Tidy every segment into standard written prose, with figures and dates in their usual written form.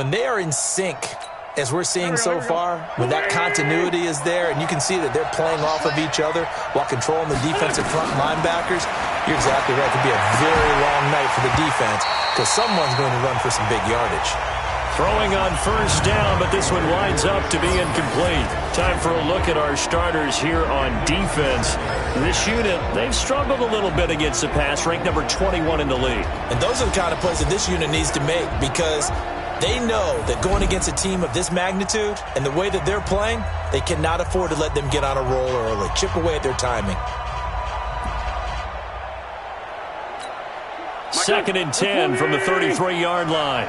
when they are in sync, as we're seeing so far, when that continuity is there and you can see that they're playing off of each other while controlling the defensive front linebackers, you're exactly right. It could be a very long night for the defense because someone's going to run for some big yardage. Throwing on first down, but this one winds up to be incomplete. Time for a look at our starters here on defense. This unit, they've struggled a little bit against the pass, ranked number 21 in the league. And those are the kind of plays that this unit needs to make because they know that going against a team of this magnitude and the way that they're playing, they cannot afford to let them get on a roll early. Chip away at their timing. 2nd and 10 from the 33-yard line.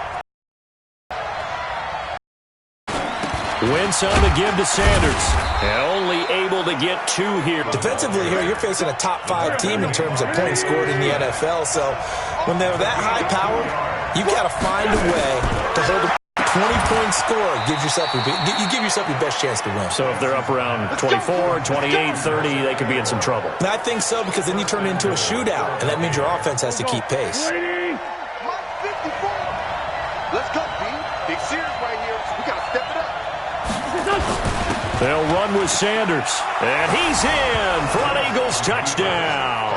Wentz on the give to Sanders. And only able to get 2 here. Defensively here, you're facing a top 5 team in terms of points scored in the NFL. So when they're that high powered, you got to find a way to hold a 20-point score. You give yourself your best chance to win. So if they're up around 24, 28, 30, they could be in some trouble. And I think so because then you turn it into a shootout, and that means your offense has to keep pace. Let's go, B. Big series right here. We got to step it up. They'll run with Sanders. And he's in for an Eagles touchdown.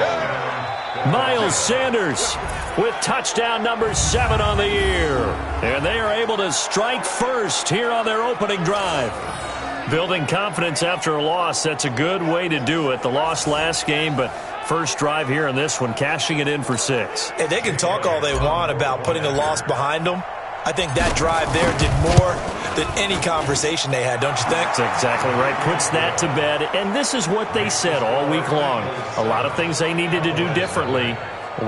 Miles Sanders with touchdown number 7 on the year. And they are able to strike first here on their opening drive. Building confidence after a loss, that's a good way to do it. The loss last game, but first drive here in this one, cashing it in for 6. And they can talk all they want about putting a loss behind them. I think that drive there did more than any conversation they had, don't you think? That's exactly right. Puts that to bed. And this is what they said all week long. A lot of things they needed to do differently.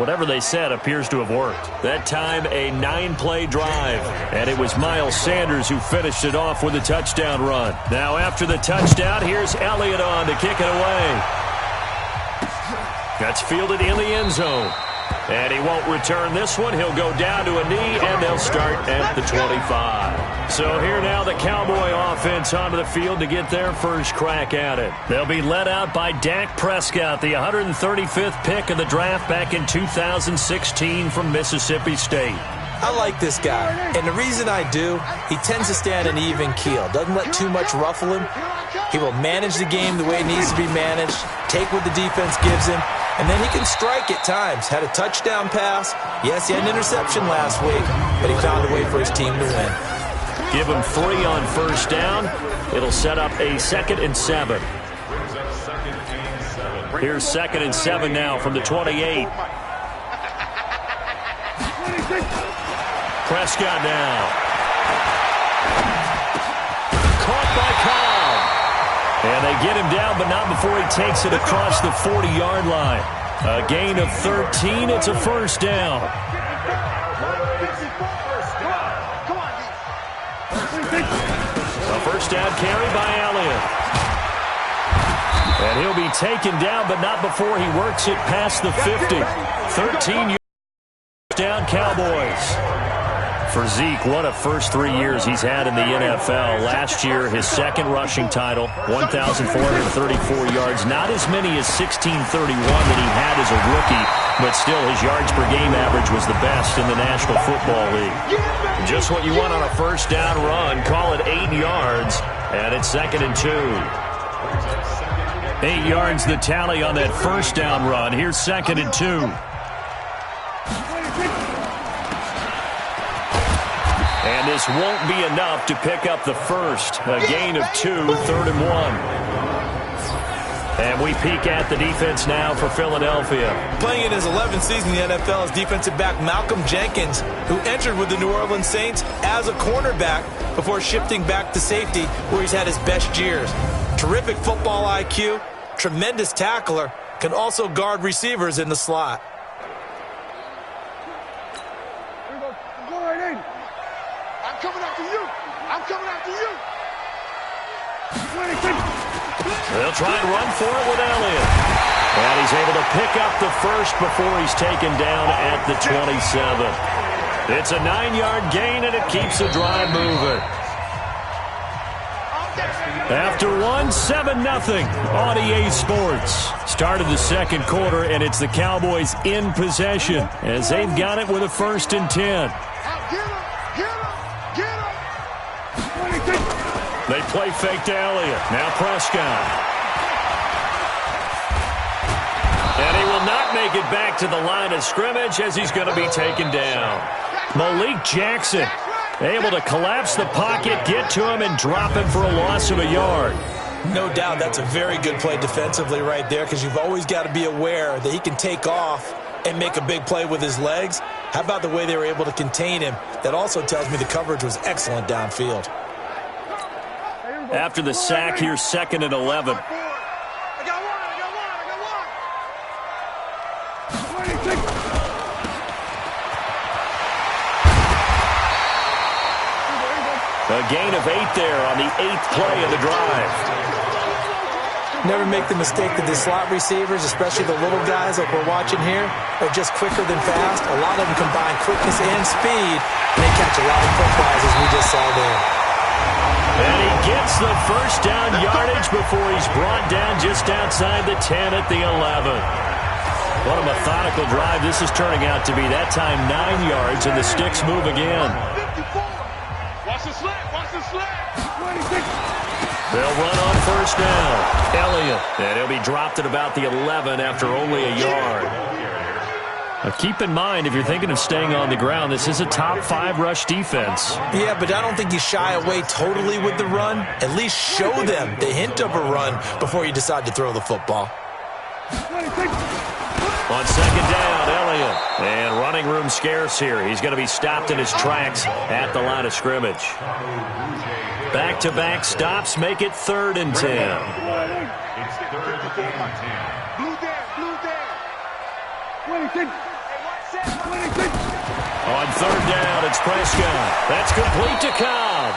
Whatever they said appears to have worked. That time, a 9-play drive. And it was Miles Sanders who finished it off with a touchdown run. Now after the touchdown, here's Elliott on to kick it away. That's fielded in the end zone. And he won't return this one. He'll go down to a knee, and they'll start at the 25. So here now the Cowboy offense onto the field to get their first crack at it. They'll be led out by Dak Prescott, the 135th pick of the draft back in 2016 from Mississippi State. I like this guy, and the reason I do, he tends to stay on an even keel. Doesn't let too much ruffle him. He will manage the game the way it needs to be managed, take what the defense gives him, and then he can strike at times. Had a touchdown pass. Yes, he had an interception last week, but he found a way for his team to win. Give him 3 on first down. It'll set up a 2nd and 7. Here's 2nd and 7 now from the 28. Prescott now. Caught by Cobb. And they get him down, but not before he takes it across the 40-yard line. A gain of 13. It's a first down. A first down carry by Elliott. And he'll be taken down, but not before he works it past the 50. 13 yards down Cowboys. For Zeke, what a first 3 years he's had in the NFL. Last year, his 2nd rushing title, 1,434 yards. Not as many as 1,631 that he had as a rookie, but still his yards per game average was the best in the National Football League. Just what you want on a first down run. Call it 8 yards, and it's 2nd and 2. 8 yards the tally on that first down run. Here's 2nd and 2. And this won't be enough to pick up the first. A gain of 2, 3rd and 1. And we peek at the defense now for Philadelphia. Playing in his 11th season in the NFL is defensive back Malcolm Jenkins, who entered with the New Orleans Saints as a cornerback before shifting back to safety, where he's had his best years. Terrific football IQ, tremendous tackler, can also guard receivers in the slot. They'll try and run for it with Elliott. And he's able to pick up the first before he's taken down at the 27. It's a 9-yard gain, and it keeps the drive moving. After 7-0 on EA Sports. Started the 2nd quarter, and it's the Cowboys in possession as they've got it with a 1st and 10. Get him! They play fake to Elliott. Now Prescott. And he will not make it back to the line of scrimmage as he's going to be taken down. Malik Jackson able to collapse the pocket, get to him, and drop him for a loss of a yard. No doubt that's a very good play defensively right there, because you've always got to be aware that he can take off and make a big play with his legs. How about the way they were able to contain him? That also tells me the coverage was excellent downfield. After the sack, here's 2nd and 11. A gain of 8 there on the 8th play of the drive. Never make the mistake that the slot receivers, especially the little guys like we're watching here, are just quicker than fast. A lot of them combine quickness and speed, and they catch a lot of footballs, as we just saw there. And he gets the first down yardage before he's brought down just outside the 10 at the 11. What a methodical drive this is turning out to be. That time 9 yards, and the sticks move again. Watch the slant. Watch the slant. They'll run on first down. Elliott. And he'll be dropped at about the 11 after only a yard. Now keep in mind, if you're thinking of staying on the ground, this is a top 5 rush defense. Yeah, but I don't think you shy away totally with the run. At least show them the hint of a run before you decide to throw the football. On second down, Elliott. And running room scarce here. He's going to be stopped in his tracks at the line of scrimmage. Back-to-back stops make it 3rd and 10. It's 3rd and 10. Blue down. 26. On 3rd down, it's Prescott. That's complete to Cobb.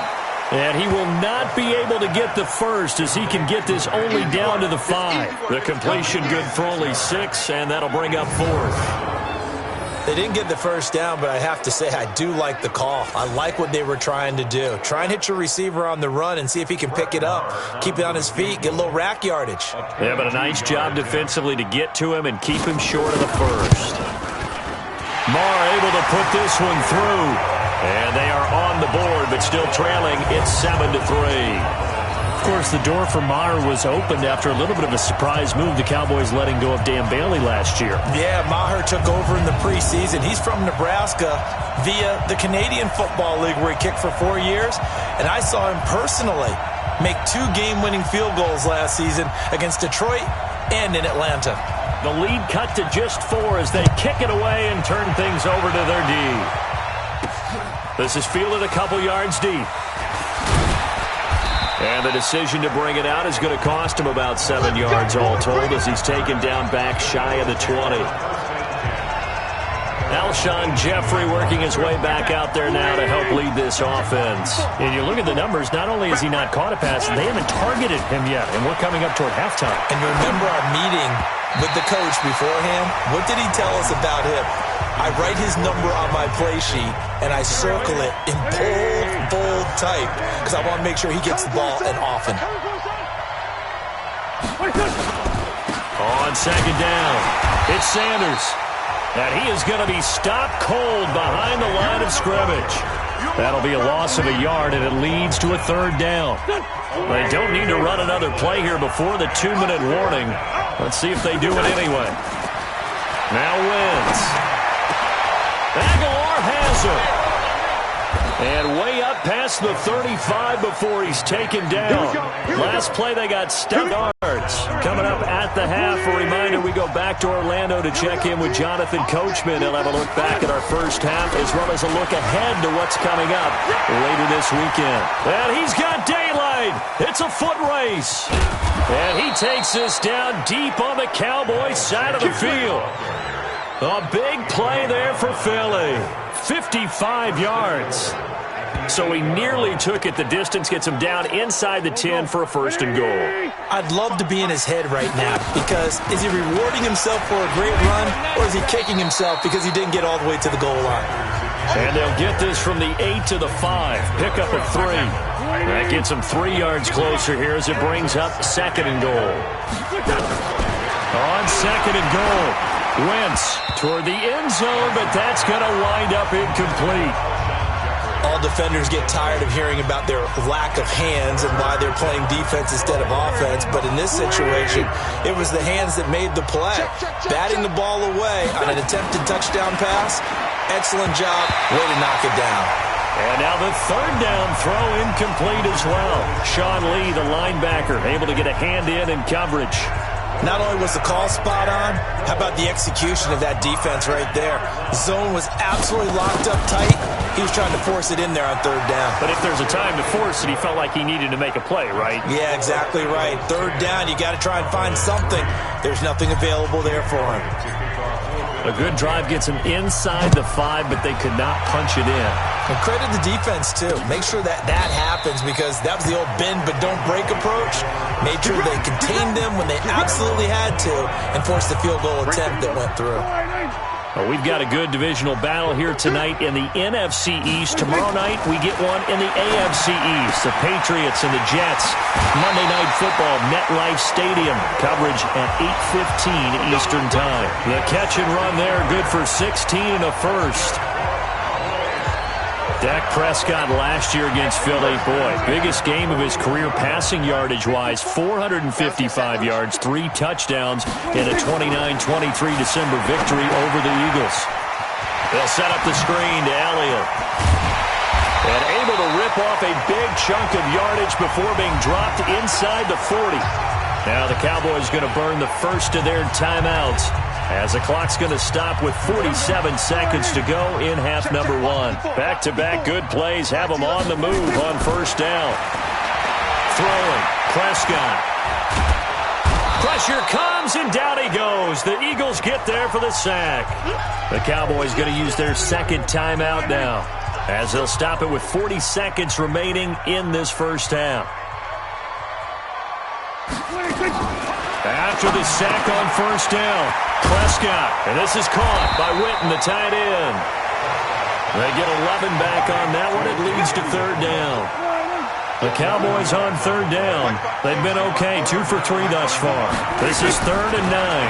And he will not be able to get the first, as he can get this only down to the 5. The completion good for only 6, and that'll bring up 4th. They didn't get the first down, but I have to say I do like the call. I like what they were trying to do. Try and hit your receiver on the run and see if he can pick it up. Keep it on his feet, get a little rack yardage. Yeah, but a nice job defensively to get to him and keep him short of the first. Marr able to put this one through. And they are on the board, but still trailing. It's 7-3. Of course, the door for Maher was opened after a little bit of a surprise move. The Cowboys letting go of Dan Bailey last year. Yeah, Maher took over in the preseason. He's from Nebraska via the Canadian Football League, where he kicked for 4 years. And I saw him personally make 2 game-winning field goals last season against Detroit and in Atlanta. The lead cut to just 4 as they kick it away and turn things over to their D. This is fielded a couple yards deep. And the decision to bring it out is going to cost him about 7 yards all told, as he's taken down back shy of the 20. Alshon Jeffrey working his way back out there now to help lead this offense. And you look at the numbers, not only has he not caught a pass, they haven't targeted him yet, and we're coming up toward halftime. And remember our meeting with the coach beforehand? What did he tell us about him? I write his number on my play sheet, and I circle it in bold type, because I want to make sure he gets the ball, and often. On second down, it's Sanders. And he is going to be stopped cold behind the line of scrimmage. That'll be a loss of a yard, and it leads to a 3rd down. They don't need to run another play here before the 2-minute warning. Let's see if they do it anyway. Now Wentz. Aguilar has it. And way up past the 35 before he's taken down. Last play they got stuck yards. Coming up at the half, a reminder we go back to Orlando to check in with Jonathan Coachman. He'll have a look back at our first half as well as a look ahead to what's coming up later this weekend. And he's got daylight. It's a foot race. And he takes this down deep on the Cowboys side of the field. A big play there for Philly. 55 yards. So he nearly took it the distance, gets him down inside the 10 for a 1st and goal. I'd love to be in his head right now, because is he rewarding himself for a great run, or is he kicking himself because he didn't get all the way to the goal line? And they'll get this from the 8 to the 5. Pick up at 3. That gets him 3 yards closer here as it brings up 2nd and goal. On 2nd and goal, Wentz toward the end zone, but that's going to wind up incomplete. All defenders get tired of hearing about their lack of hands and why they're playing defense instead of offense. But in this situation, it was the hands that made the play. Batting the ball away on an attempted touchdown pass. Excellent job. Way to knock it down. And now the third down throw incomplete as well. Sean Lee, the linebacker, able to get a hand in coverage. Not only was the call spot on, how about the execution of that defense right there? Zone was absolutely locked up tight. He was trying to force it in there on third down. But if there's a time to force it, he felt like he needed to make a play, right? Yeah, exactly right. Third down, you got to try and find something. There's nothing available there for him. A good drive gets him inside the 5, but they could not punch it in. And credit the defense, too. Make sure that happens, because that was the old bend but don't break approach. Made sure they contained them when they absolutely had to and forced the field goal attempt that went through. Well, we've got a good divisional battle here tonight in the NFC East. Tomorrow night, we get one in the AFC East. The Patriots and the Jets. Monday Night Football, MetLife Stadium. Coverage at 8:15 Eastern Time. The catch and run there, good for 16 and a first. Dak Prescott last year against Philly, boy, biggest game of his career passing yardage-wise, 455 yards, 3 touchdowns in a 29-23 December victory over the Eagles. They'll set up the screen to Elliott. And able to rip off a big chunk of yardage before being dropped inside the 40. Now the Cowboys going to burn the first of their timeouts, as the clock's going to stop with 47 seconds to go in half number 1. Back-to-back good plays have them on the move on first down. Throwing, Prescott. Pressure comes, and down he goes. The Eagles get there for the sack. The Cowboys going to use their second timeout now, as they'll stop it with 40 seconds remaining in this first half. After the sack on first down, Prescott, and this is caught by Witten, the tight end. They get 11 back on that one. It leads to third down. The Cowboys on third down. They've been okay, 2 for 3 thus far. This is 3rd and 9.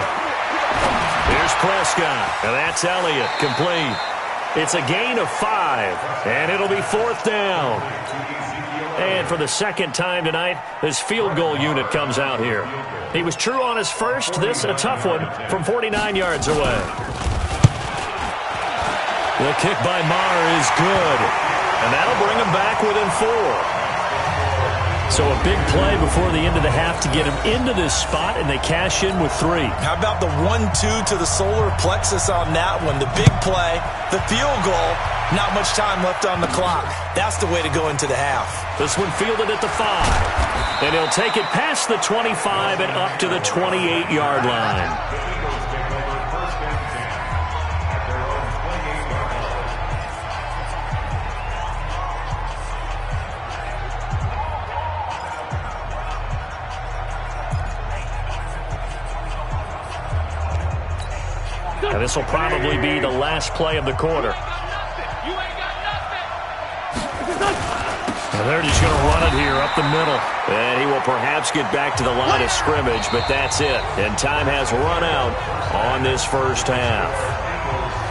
Here's Prescott, and that's Elliott, complete. It's a gain of 5, and it'll be 4th down. And for the second time tonight, this field goal unit comes out here. He was true on his first. This a tough one from 49 yards away. The kick by Maher is good, and that'll bring him back within 4. So a big play before the end of the half to get him into this spot, and they cash in with 3. How about the 1-2 to the solar plexus on that one? The big play, the field goal, not much time left on the clock. That's the way to go into the half. This one fielded at the 5. And he'll take it past the 25 and up to the 28-yard line. And this will probably be the last play of the quarter. And they're just going to run it here up the middle. And he will perhaps get back to the line of scrimmage, but that's it. And time has run out on this first half.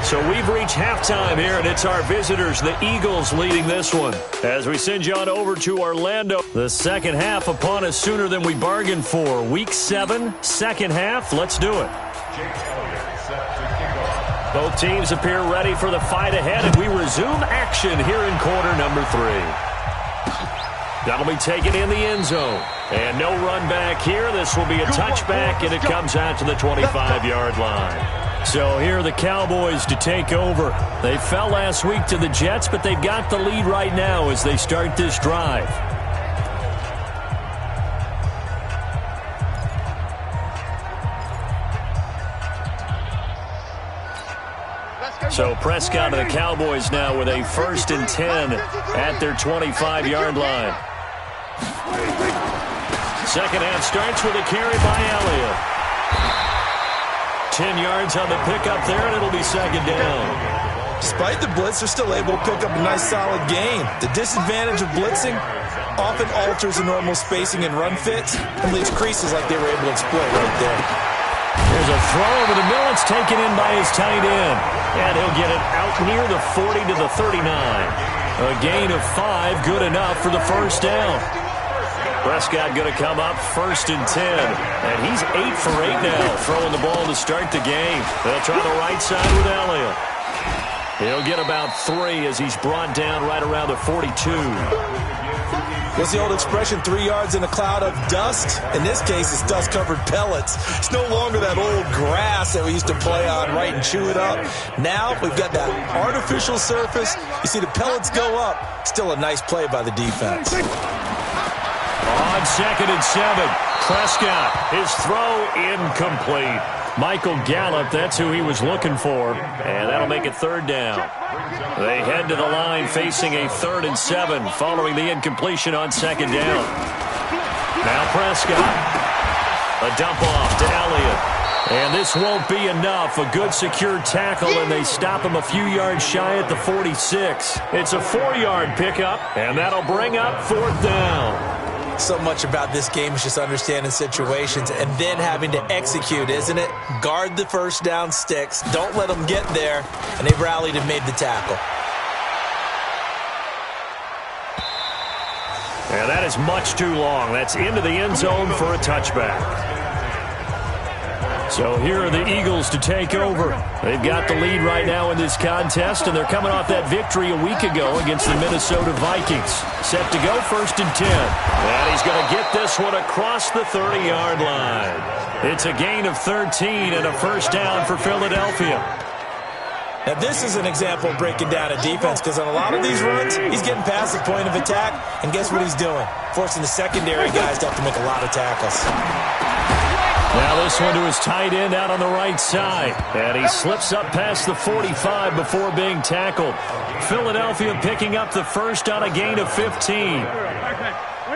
So we've reached halftime here, and it's our visitors, the Eagles, leading this one. As we send you on over to Orlando, the second half upon us sooner than we bargained for. Week 7, second half. Let's do it. Both teams appear ready for the fight ahead, and we resume action here in quarter number 3. That'll be taken in the end zone. And no run back here. This will be a touchback, and it comes out to the 25-yard line. So here are the Cowboys to take over. They fell last week to the Jets, but they've got the lead right now as they start this drive. So Prescott and the Cowboys now with a 1st and 10 at their 25-yard line. Second half starts with a carry by Elliott. 10 yards on the pickup there, and it'll be second down. Despite the blitz, they're still able to pick up a nice solid gain. The disadvantage of blitzing often alters the normal spacing and run fits and leaves creases like they were able to exploit right there. There's a throw over the middle. It's taken in by his tight end. And he'll get it out near the 40 to the 39. A gain of 5, good enough for the first down. Prescott going to come up 1st and 10. And he's 8 for 8 now, throwing the ball to start the game. They'll try the right side with Elliott. He'll get about 3 as he's brought down right around the 42. What's the old expression, 3 yards in a cloud of dust? In this case, it's dust-covered pellets. It's no longer that old grass that we used to play on, right, and chew it up. Now we've got that artificial surface. You see the pellets go up. Still a nice play by the defense. On 2nd and 7, Prescott, his throw incomplete. Michael Gallup, that's who he was looking for, and that'll make it 3rd down. They head to the line facing a 3rd and 7 following the incompletion on 2nd down. Now Prescott, a dump off to Elliott, and this won't be enough. A good secure tackle, and they stop him a few yards shy at the 46. It's a 4-yard pickup, and that'll bring up 4th down. So much about this game is just understanding situations and then having to execute, isn't it? Guard the first down sticks. Don't let them get there. And they rallied and made the tackle. And that is much too long. That's into the end zone for a touchback. So here are the Eagles to take over. They've got the lead right now in this contest, and they're coming off that victory a week ago against the Minnesota Vikings. Set to go 1st and 10. And he's going to get this one across the 30-yard line. It's a gain of 13 and a first down for Philadelphia. Now, this is an example of breaking down a defense, because on a lot of these runs, he's getting past the point of attack, and guess what he's doing? Forcing the secondary guys to have to make a lot of tackles. Now this one to his tight end out on the right side. And he slips up past the 45 before being tackled. Philadelphia picking up the first on a gain of 15.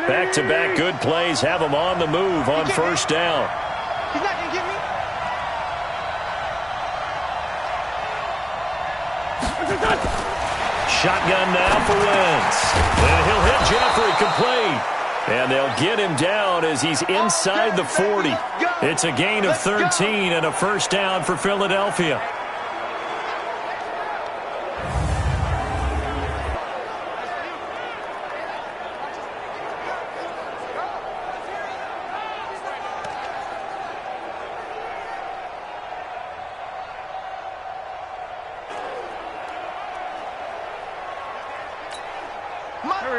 Back-to-back good plays have him on the move on 1st down. He's not going to get me. Shotgun now for Wentz. And he'll hit Jeffrey complete. And they'll get him down as he's inside the 40. It's a gain of 13 and a first down for Philadelphia.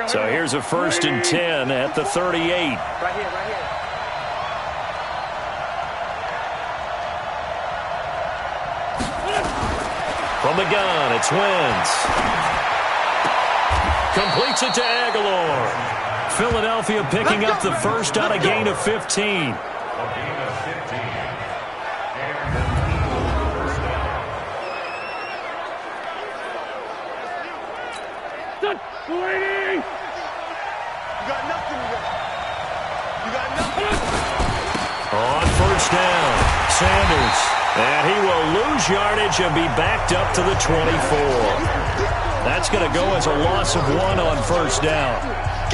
So here's a 1st and 10 at the 38. Right here, right here. From the gun, it's Wentz. Completes it to Aguilar. Philadelphia picking up the first on a gain of 15. On 1st down, Sanders. And he will lose yardage and be backed up to the 24. That's going to go as a loss of 1 on 1st down.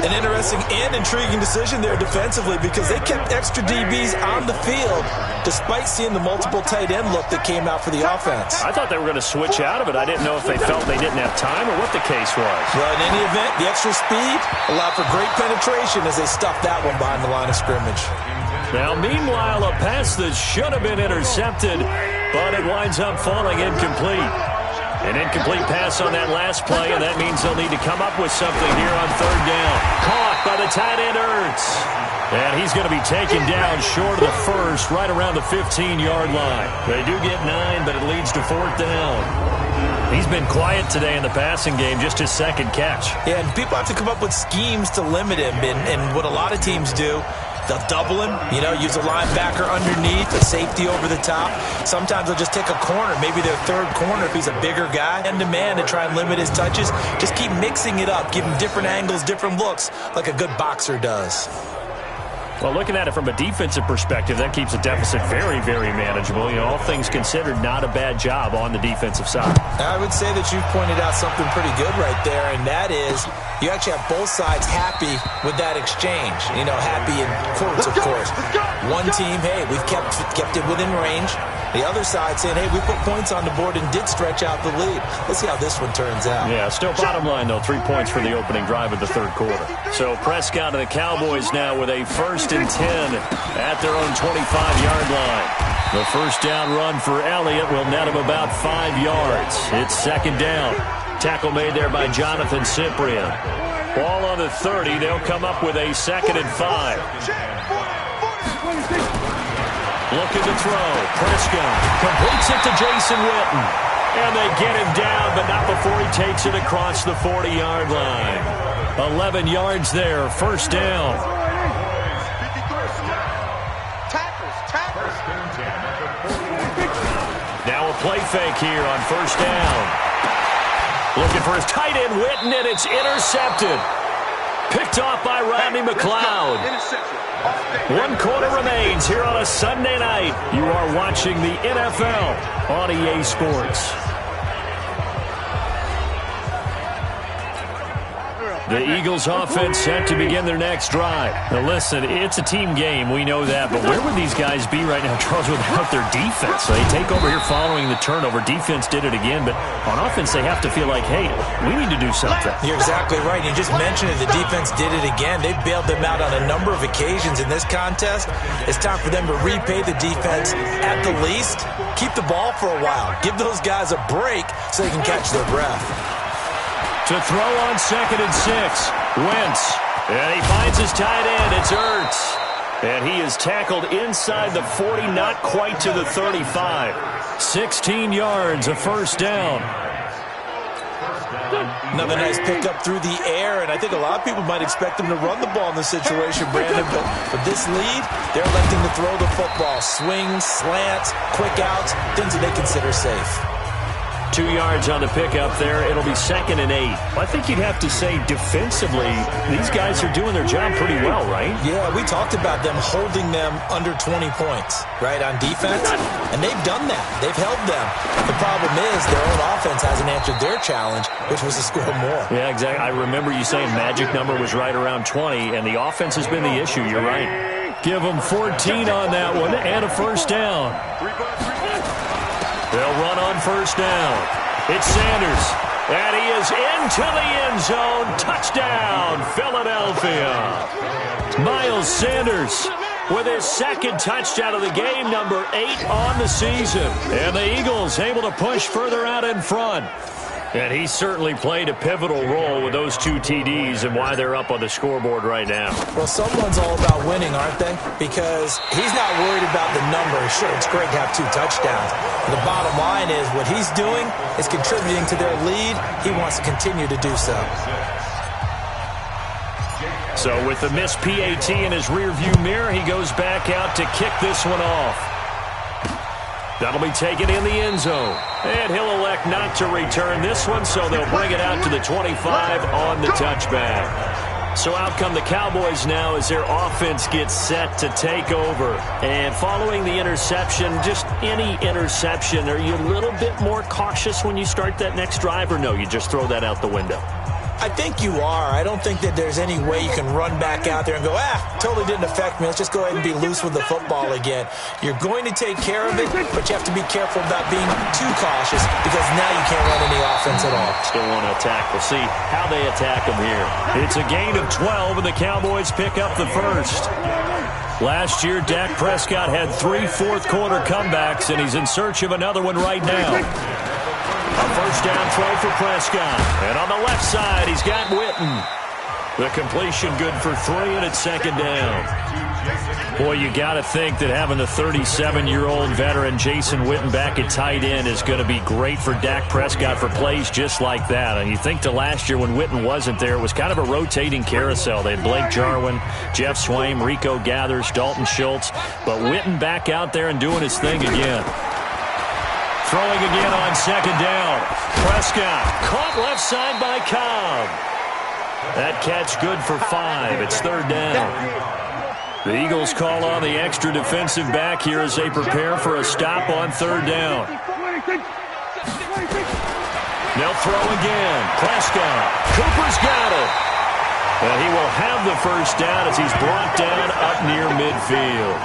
An interesting and intriguing decision there defensively, because they kept extra DBs on the field despite seeing the multiple tight end look that came out for the offense. I thought they were going to switch out of it. I didn't know if they felt they didn't have time or what the case was. Well, in any event, the extra speed allowed for great penetration as they stuffed that one behind the line of scrimmage. Now, meanwhile, a pass that should have been intercepted, but it winds up falling incomplete. An incomplete pass on that last play, and that means they'll need to come up with something here on 3rd down. Caught by the tight end, Ertz. And he's going to be taken down short of the first, right around the 15-yard line. They do get 9, but it leads to 4th down. He's been quiet today in the passing game, just his 2nd catch. Yeah, and people have to come up with schemes to limit him, and what a lot of teams do, they'll double him, use a linebacker underneath, a safety over the top. Sometimes they'll just take a corner, maybe their 3rd corner if he's a bigger guy, end-to-man to try and limit his touches. Just keep mixing it up, give him different angles, different looks, like a good boxer does. Well, looking at it from a defensive perspective, that keeps the deficit very, very manageable. All things considered, not a bad job on the defensive side. I would say that you've pointed out something pretty good right there, and that is you actually have both sides happy with that exchange. You know, happy in quotes, of course. One team, hey, we've kept it within range. The other side saying, hey, we put points on the board and did stretch out the lead. Let's see how this one turns out. Yeah, still bottom line, though, 3 points for the opening drive of the third quarter. So Prescott and the Cowboys now with a 1st and 10 at their own 25-yard line. The first down run for Elliott will net him about 5 yards. It's 2nd down. Tackle made there by Jonathan Cyprien. Ball on the 30. They'll come up with a 2nd and 5. Looking to throw. Prescott completes it to Jason Witten. And they get him down, but not before he takes it across the 40-yard line. 11 yards there, 1st down. Now a play fake here on 1st down. Looking for his tight end, Witten, and it's intercepted. Picked off by Rodney McLeod. 1 quarter remains here on a Sunday night. You are watching the NFL on EA Sports. The Eagles offense set to begin their next drive. Now listen, it's a team game, we know that, but where would these guys be right now, Charles, without their defense? So they take over here following the turnover. Defense did it again, but on offense they have to feel like, hey, we need to do something. You're exactly right. You just mentioned it. The defense did it again. They bailed them out on a number of occasions in this contest. It's time for them to repay the defense at the least. Keep the ball for a while. Give those guys a break so they can catch their breath. To throw on 2nd and 6. Wentz. And he finds his tight end. It's Ertz. And he is tackled inside the 40, not quite to the 35. 16 yards, a 1st down. Another nice pickup through the air, and I think a lot of people might expect them to run the ball in this situation, Brandon, but with this lead, they're electing to throw the football. Swings, slants, quick outs, things that they consider safe. 2 yards on the pickup there. It'll be 2nd and 8. Well, I think you'd have to say defensively, these guys are doing their job pretty well, right? Yeah, we talked about them holding them under 20 points, right, on defense, and they've done that. They've held them. The problem is their own offense hasn't answered their challenge, which was to score more. Yeah, exactly. I remember you saying magic number was right around 20, and the offense has been the issue. You're right. Give them 14 on that one and a 1st down. They'll run on 1st down. It's Sanders. And he is into the end zone. Touchdown, Philadelphia. Miles Sanders with his 2nd touchdown of the game, number 8 on the season. And the Eagles able to push further out in front. And he certainly played a pivotal role with those 2 TDs and why they're up on the scoreboard right now. Well, someone's all about winning, aren't they? Because he's not worried about the number. Sure, it's great to have 2 touchdowns. But the bottom line is what he's doing is contributing to their lead. He wants to continue to do so. So with the missed PAT in his rearview mirror, he goes back out to kick this one off. That'll be taken in the end zone. And he'll elect not to return this one, so they'll bring it out to the 25 on the touchback. So out come the Cowboys now as their offense gets set to take over. And following the interception, just any interception, are you a little bit more cautious when you start that next drive, or no, you just throw that out the window? I think you are. I don't think that there's any way you can run back out there and go, totally didn't affect me. Let's just go ahead and be loose with the football again. You're going to take care of it, but you have to be careful about being too cautious because now you can't run any offense at all. Still want to attack. We'll see how they attack them here. It's a gain of 12, and the Cowboys pick up the 1st. Last year, Dak Prescott had 3 fourth-quarter comebacks, and he's in search of another one right now. A 1st down throw for Prescott. And on the left side, he's got Witten. The completion good for 3, and it's 2nd down. Boy, you got to think that having the 37-year-old veteran Jason Witten back at tight end is going to be great for Dak Prescott for plays just like that. And you think to last year when Witten wasn't there, it was kind of a rotating carousel. They had Blake Jarwin, Jeff Swaim, Rico Gathers, Dalton Schultz. But Witten back out there and doing his thing again. Throwing again on 2nd down. Prescott caught left side by Cobb. That catch good for 5. It's 3rd down. The Eagles call on the extra defensive back here as they prepare for a stop on 3rd down. They'll throw again. Prescott. Cooper's got it. And he will have the first down as he's brought down up near midfield.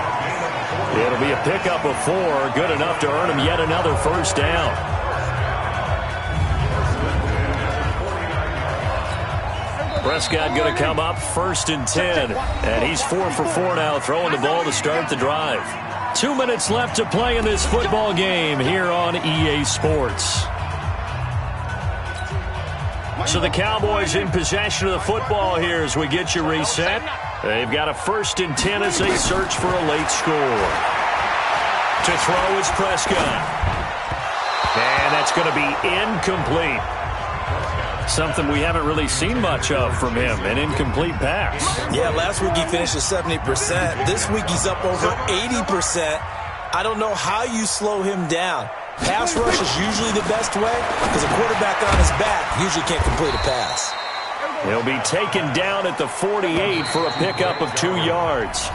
It'll be a pickup of 4, good enough to earn him yet another first down. Prescott going to come up 1st and 10. And he's 4 for 4 now, throwing the ball to start the drive. 2 minutes left to play in this football game here on EA Sports. So the Cowboys in possession of the football here as we get you reset. They've got a 1st and 10 as they search for a late score. To throw is Prescott. And that's going to be incomplete. Something we haven't really seen much of from him, an incomplete pass. Yeah, last week he finished at 70%. This week he's up over 80%. I don't know how you slow him down. Pass rush is usually the best way because a quarterback on his back usually can't complete a pass. He'll be taken down at the 48 for a pickup of 2 yards.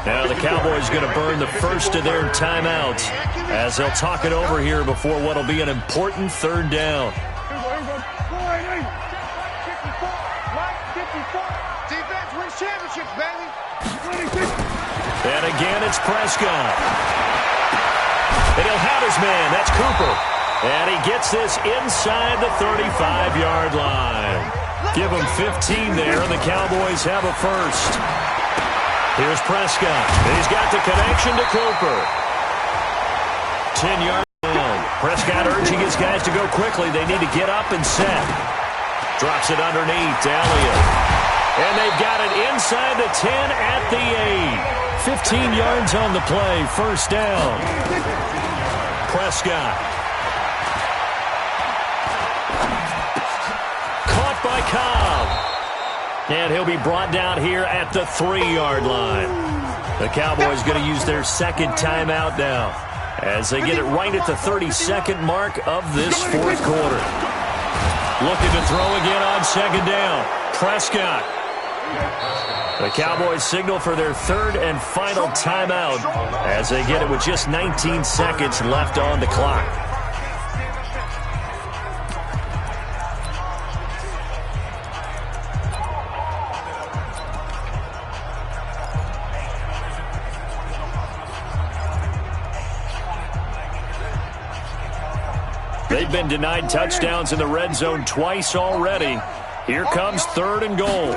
Now the Cowboys going to burn the first of their timeouts as they'll talk it over here before what will be an important 3rd down. Defense wins championships, baby. And again, it's Prescott. And he'll have his man. That's Cooper. And he gets this inside the 35-yard line. Give him 15 there, and the Cowboys have a first. Here's Prescott. He's got the connection to Cooper. 10 yards down. Prescott urging his guys to go quickly. They need to get up and set. Drops it underneath to Elliott. And they've got it inside the 10 at the 8. 15 yards on the play. First down. Prescott. Caught by Cobb. And he'll be brought down here at the 3-yard line. The Cowboys going to use their 2nd timeout now as they get it right at the 32nd mark of this 4th quarter. Looking to throw again on 2nd down. Prescott. The Cowboys signal for their 3rd and final timeout as they get it with just 19 seconds left on the clock. They've been denied touchdowns in the red zone twice already. Here comes 3rd and goal.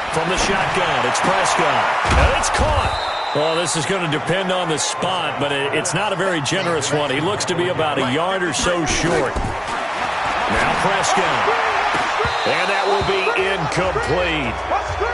From the shotgun, it's Prescott. And it's caught. Well, this is going to depend on the spot, but it's not a very generous one. He looks to be about a yard or so short. Now Prescott. And that will be incomplete.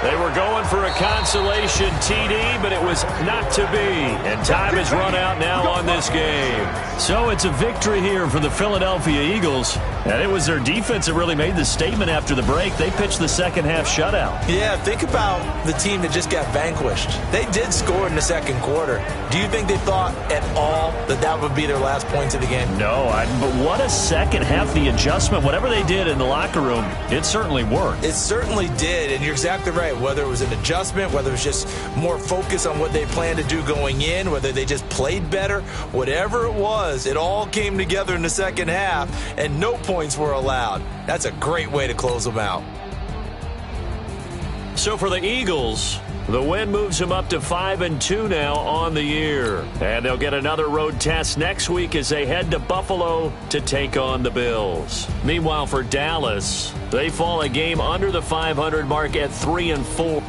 They were going for a consolation TD, but it was not to be. And time has run out now on this game. So it's a victory here for the Philadelphia Eagles. And it was their defense that really made the statement after the break. They pitched the 2nd half shutout. Yeah, think about the team that just got vanquished. They did score in the 2nd quarter. Do you think they thought at all that that would be their last points of the game? No, but what a 2nd half. The adjustment, whatever they did in the locker room, it certainly worked. It certainly did, and you're exactly right. Whether it was an adjustment, whether it was just more focus on what they planned to do going in, whether they just played better, whatever it was, it all came together in the 2nd half, and no points were allowed. That's a great way to close them out. So for the Eagles, the win moves them up to 5-2 now on the year. And they'll get another road test next week as they head to Buffalo to take on the Bills. Meanwhile, for Dallas, they fall a game under the 500 mark at 3-4.